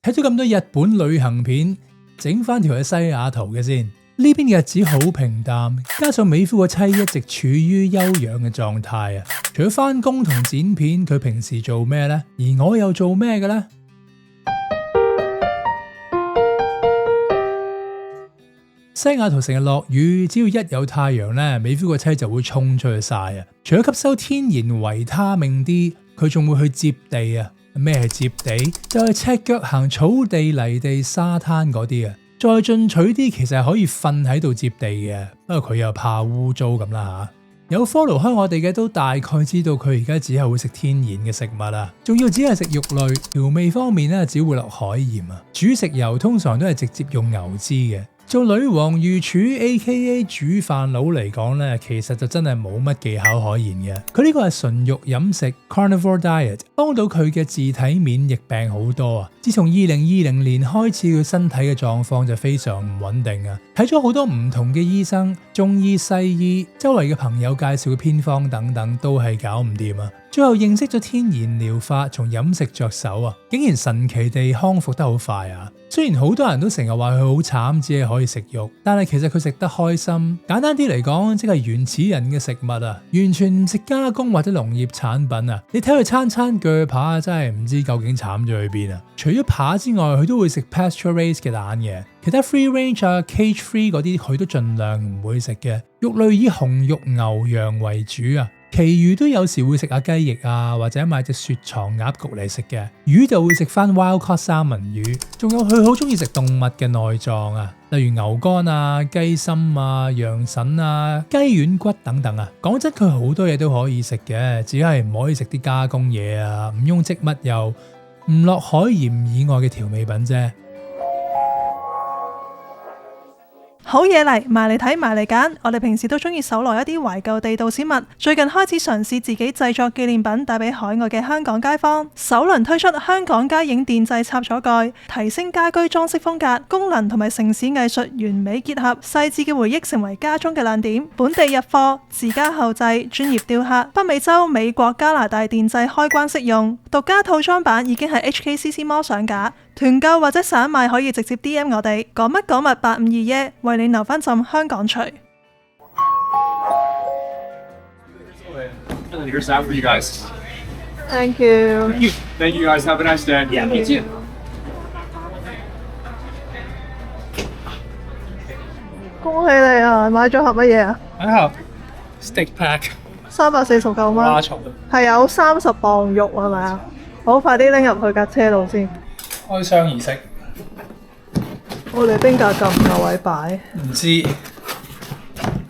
睇咗咁多日本旅行片，整翻條去西雅圖嘅先。呢邊嘅日子好平淡，加上美夫個妻一直處於休養嘅狀態啊。除咗翻工同剪片，佢平時做咩呢？而我又做咩嘅呢？西雅圖成日落雨，只要一有太陽咧，美夫個妻就會衝出去曬啊！除咗吸收天然維他命 D， 佢仲會去接地啊！咩係接地？就係赤腳行草地、泥地、沙灘嗰啲啊！再進取啲，其實係可以瞓喺度接地嘅，不過佢又怕污糟咁啦嚇。有 follow 開我哋嘅都大概知道佢而家只係會食天然嘅食物啊，仲要只係食肉類，調味方面咧只會落海鹽啊，煮食油通常都係直接用牛脂嘅。做女王御廚 AKA 煮飯佬嚟講咧，其實就真係冇乜技巧可言嘅。佢呢個係純肉飲食 Carnivore Diet， 幫到佢嘅自體免疫病好多啊！自從2020年開始，佢身體嘅狀況就非常唔穩定啊！睇咗好多唔同嘅醫生、中醫、西醫，周圍嘅朋友介紹嘅偏方等等，都係搞唔掂啊！最後認識咗天然療法，從飲食着手啊，竟然神奇地康復得好快啊！雖然好多人都成日話佢好慘，只係可以食肉，但係其實佢食得開心。簡單啲嚟講，即係原始人嘅食物啊，完全唔食加工或者農業產品啊！你睇佢餐餐鋸扒，真係唔知究竟慘咗去邊啊！除咗扒之外，佢都會食 pasture raised 嘅蛋嘅，其他 free range 啊、cage free 嗰啲佢都盡量唔會食嘅。肉類以紅肉牛羊為主啊。其餘都有時會食下雞翼啊，或者買隻雪藏鴨焗嚟食嘅。魚就會食翻 wild caught 三文魚，仲有佢好中意食動物嘅內臟啊，例如牛肝啊、雞心啊、羊腎啊、雞軟骨等等啊。講真，佢好多嘢都可以食嘅，只係唔可以食啲加工嘢啊，唔用植物油，唔落海鹽以外嘅調味品啫。好嘢嚟，埋嚟睇埋嚟揀。我哋平時都中意搜羅一啲懷舊地道小物，最近開始嘗試自己製作紀念品帶俾海外嘅香港街坊。首輪推出香港街影電製插座蓋，提升家居裝飾風格，功能同埋城市藝術完美結合，細緻嘅回憶成為家中嘅亮點。本地入貨，自家後製，專業雕刻，北美洲、美國、加拿大電製開關適用。獨家套裝版已經喺 HKCC Mall 上架，團購或者散賣可以直接 DM 我哋。講乜講物852耶，為你留翻浸香港錘。Here's that for you guys. Thank you. Thank you guys. Have a nice day. Yeah, me too. 恭喜你啊！買咗盒乜嘢啊？一盒 steak pack 349蚊，蛙蟲，係有30磅肉係咪啊？好，快啲拎入去架車度先。開箱儀式，我哋冰格夠唔夠位擺？唔知啱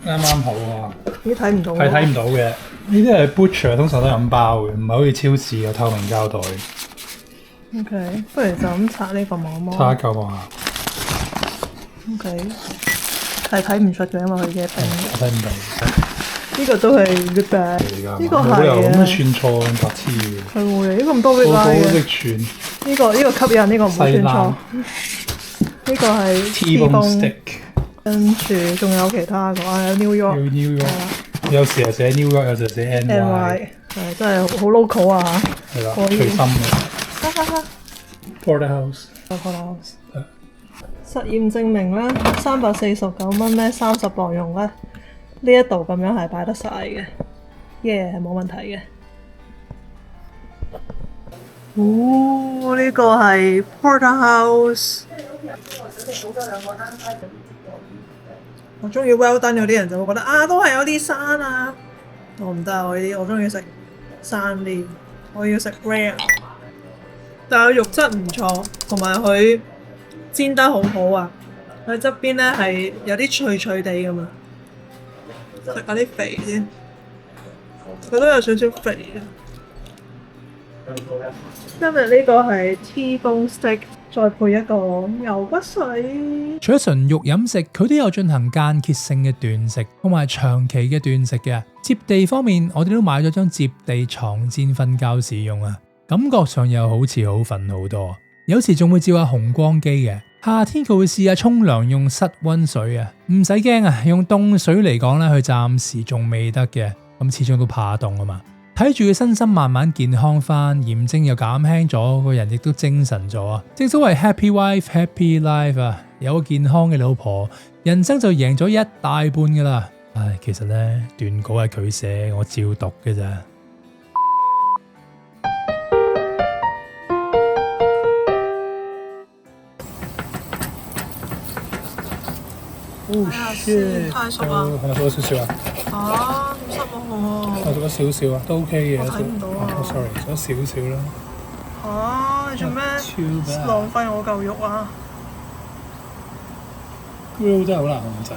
啱好啊！咦，睇唔到喎。係睇唔到嘅，呢啲係 butcher 通常都咁包嘅，唔係好似超市嘅透明膠袋。OK， 不如就咁拆呢個網膜。拆一嚿望下。OK， 係睇唔出嘅，因為佢嘅冰。我睇唔到。呢個都係 rib eye，呢個係有咁樣啊，串錯咁白痴嘅。係會呢個咁多 rib 個個 eye 都識嘅。串。呢個吸引，呢個唔好串錯。呢個係 T-bone steak，跟住仲有其他嘅話，有 New 要 York。 New York，有時係寫 New York，有時係寫 NY，係真係好 local 啊！係啦，可以隨心嘅。哈哈哈 Porterhouse，實驗證明咧，349蚊咧，30磅用咧，呢一度咁樣係擺得晒嘅，係冇問題嘅。哦，呢個係 Porterhouse。我中意 well done 嗰啲人就會覺得啊，都係有啲生啊。我唔得啊，我中意食生啲，我要食 rare。但係肉質唔錯，同埋佢煎得好好啊！佢側邊咧係有啲脆脆地咁啊，食下啲肥先，佢都有少少肥嘅。今日呢個係 T-bone steak， 再配一個牛骨水。除咗純肉飲食，佢都有進行間歇性嘅斷食，同埋長期嘅斷食嘅。接地方面，我哋都買咗張接地床墊瞓覺時用啊。感覺上又好似好瞓好多，有時仲會照下紅光機嘅。夏天佢會試下沖涼用室溫水啊，唔使驚啊，用凍水嚟講咧，佢暫時仲未得嘅，咁始終都怕凍啊嘛。睇住佢身心慢慢健康翻，炎症又減輕咗，個人亦都精神咗啊！正所謂 Happy Wife Happy Life 啊，有個健康嘅老婆，人生就贏咗一大半噶啦。唉，其實呢段稿係佢寫，我照讀嘅咋。太熟啊！係咪熟咗少少啊？啊，咁失望喎！熟咗少少啊，都 OK 嘅。我睇唔到啊sorry，熟咗少少啦。啊，你做咩浪費我嚿肉啊？grill 真係好難控制。